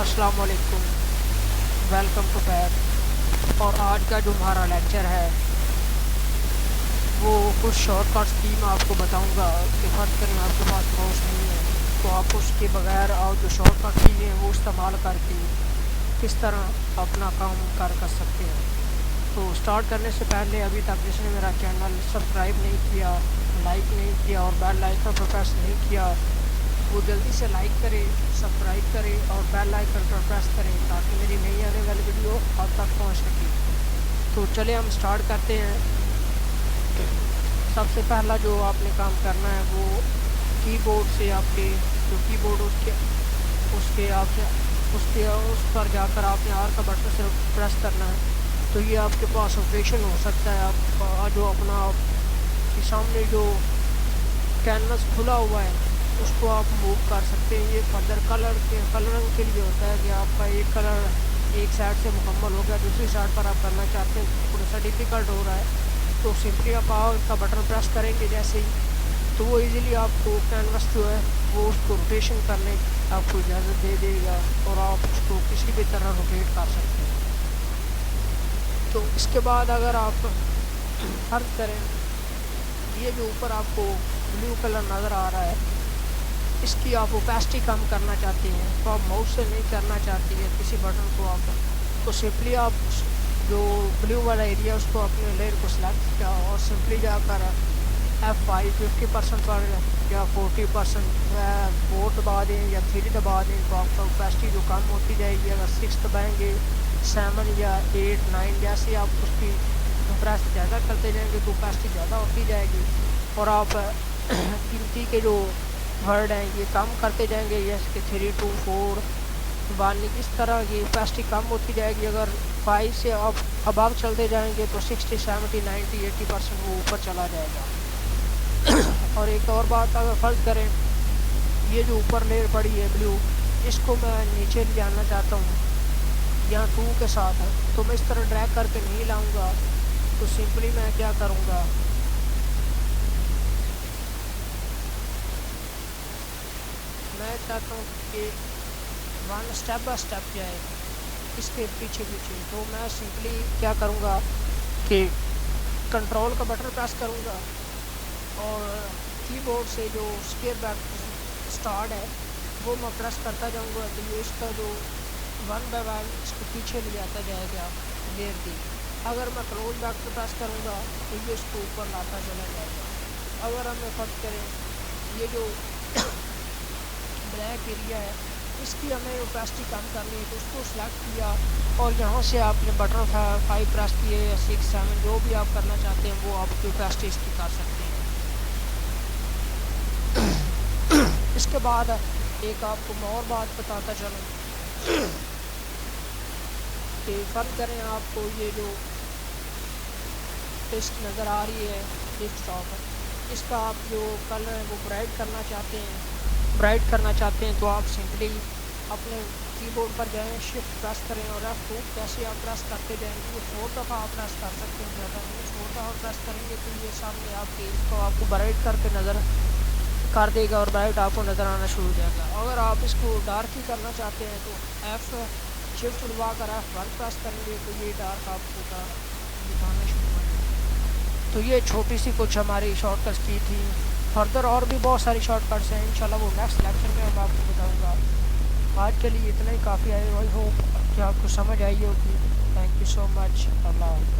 السلام علیکم، welcome to back. اور آج کا جو ہمارا لیکچر ہے وہ کچھ شارٹ کٹس کی میں آپ کو بتاؤں گا کہ فرض کریں آپ کے پاس ماؤس نہیں ہے تو آپ اس کے بغیر اور جو شارٹ کٹ چیزیں ہیں وہ استعمال کر کے کس طرح اپنا کام کر سکتے ہیں۔ تو سٹارٹ کرنے سے پہلے ابھی تک جس نے میرا چینل سبسکرائب نہیں کیا، لائک نہیں کیا اور بیل آئیکن پر پریس نہیں کیا وہ جلدی سے لائک کرے، سبسکرائب کرے اور بیل آئیکن پر پریس کریں تاکہ میری نئی آنے والی ویڈیو آپ تک پہنچ سکے۔ تو چلے ہم سٹارٹ کرتے ہیں۔ سب سے پہلا جو آپ نے کام کرنا ہے وہ کی بورڈ سے آپ کے جو کی بورڈ اس پر جا کر آپ نے آر کا بٹن سے پریس کرنا ہے۔ تو یہ آپ کے پاس آپریشن ہو سکتا ہے، آپ جو اپنا کے سامنے جو کینوس کھلا ہوا ہے اس کو آپ موو کر سکتے ہیں۔ یہ فردر کلرنگ کے لیے ہوتا ہے کہ آپ کا ایک کلر ایک سائڈ سے مکمل ہو گیا، دوسری سائڈ پر آپ کرنا چاہتے ہیں تھوڑا سا ڈیفیکلٹ ہو رہا ہے تو سمپلی آپ آر کا بٹن پریس کریں گے جیسے ہی تو وہ ایزیلی آپ کو کینوس جو ہے وہ اس کو روٹیشن کرنے آپ کو اجازت دے دے گا اور آپ اس کو کسی بھی طرح روٹیٹ کر سکتے ہیں۔ تو اس کے بعد اگر آپ فرض کریں یہ جو اوپر آپ کو بلیو کلر نظر آ رہا ہے اس کی آپ اوپیسٹی کم کرنا چاہتے ہیں تو آپ ماؤس سے نہیں کرنا چاہتی ہے کسی بٹن کو آپ تو سمپلی آپ جو بلیو والا ایریا اس کو اپنے لیئر کو سلیکٹ کیا اور سمپلی جا کر F5 50% پر یا 40% 4 دبا دیں یا 3 دبا دیں تو آپ کا اوپیسٹی جو کم ہوتی جائے گی۔ اگر 6 دبائیں گے 7 یا 8 9 جیسے آپ اس کی کمپریس زیادہ کرتے جائیں گے تو اوپیسٹی زیادہ ہوتی جائے گی اور آپ گنتی کے جو ورڈ ہیں یہ کم کرتے جائیں گے جیسے کہ 3 2 4 1 اس طرح کی اوپیسٹی کم ہوتی جائے گی۔ اگر 5 سے آپ ابو چلتے جائیں گے تو 60 70 90 80% وہ اوپر چلا جائے گا۔ اور ایک اور بات اگر فرض کریں یہ جو اوپر لیئر پڑی ہے بلیو اس کو میں نیچے لے جانا چاہتا ہوں یہاں 2 کے ساتھ تو میں اس طرح ڈریگ کر کے نہیں لاؤں گا تو سمپلی میں کیا کروں گا میں چاہتا ہوں کہ 1 اسٹیپ بائی اسٹیپ جائے اس کے پیچھے تو میں سمپلی کیا کروں گا کہ کنٹرول کا بٹن پریس کروں گا اور کی بورڈ سے جو اسکیئر بیک اسٹارٹ ہے وہ میں پریس کرتا جاؤں گا تو یہ اس کا جو 1 بائی 1 اس کو پیچھے لے جاتا جائے گا لیئر کی۔ اگر میں کلوز بیک پہ پریس کروں گا تو یہ اس کو اوپر لاتا چلا جائے گا۔ اگر ہم فرض کریں یہ جو بلیک ایریا ہے اس کی ہمیں اوپیسٹی کم کرنی ہے تو اس کو سلیکٹ کیا اور یہاں سے آپ نے بٹن 5 پریس کیے یا 6 7 جو بھی آپ کرنا چاہتے ہیں وہ آپ کی اوپیسٹی اس کی کر سکتے ہیں۔ اس کے بعد ایک آپ کو اور بات بتاتا چلوں کہ فرض کریں آپ کو یہ جو ٹیسٹ نظر آ رہی ہے ڈیسک ٹاپ اس کا آپ جو کلر ہے وہ برائٹ کرنا چاہتے ہیں تو آپ سمپلی اپنے کی بورڈ پر جائیں شفٹ پریس کریں اور F2 جیسے آپ پریس کرتے جائیں گے یہ 4 دفعہ آپ پریس کر سکتے ہیں، زیادہ نہیں 4 دفعہ پریس کریں گے تو یہ سامنے آپ کے اس کو آپ کو برائٹ کر کے نظر کر دے گا اور برائٹ آپ کو نظر آنا شروع ہو جائے گا۔ اگر آپ اس کو ڈارک ہی کرنا چاہتے ہیں تو شفٹ دبا کر F1 پریس کریں گے تو یہ ڈارک آپ کو دکھانا شروع ہو جائے گا۔ تو یہ چھوٹی سی کچھ ہماری شارٹ کٹس کی تھی، فردر اور بھی بہت ساری شارٹ کٹس ہیں انشاءاللہ وہ نیکسٹ لیکچر میں میں آپ کو بتاؤں گا۔ آج کے لیے اتنا ہی کافی ہے، آئی ہوپ کہ آپ کو سمجھ آئی ہوگی۔ تھینک یو سو مچ، اللہ حافظ۔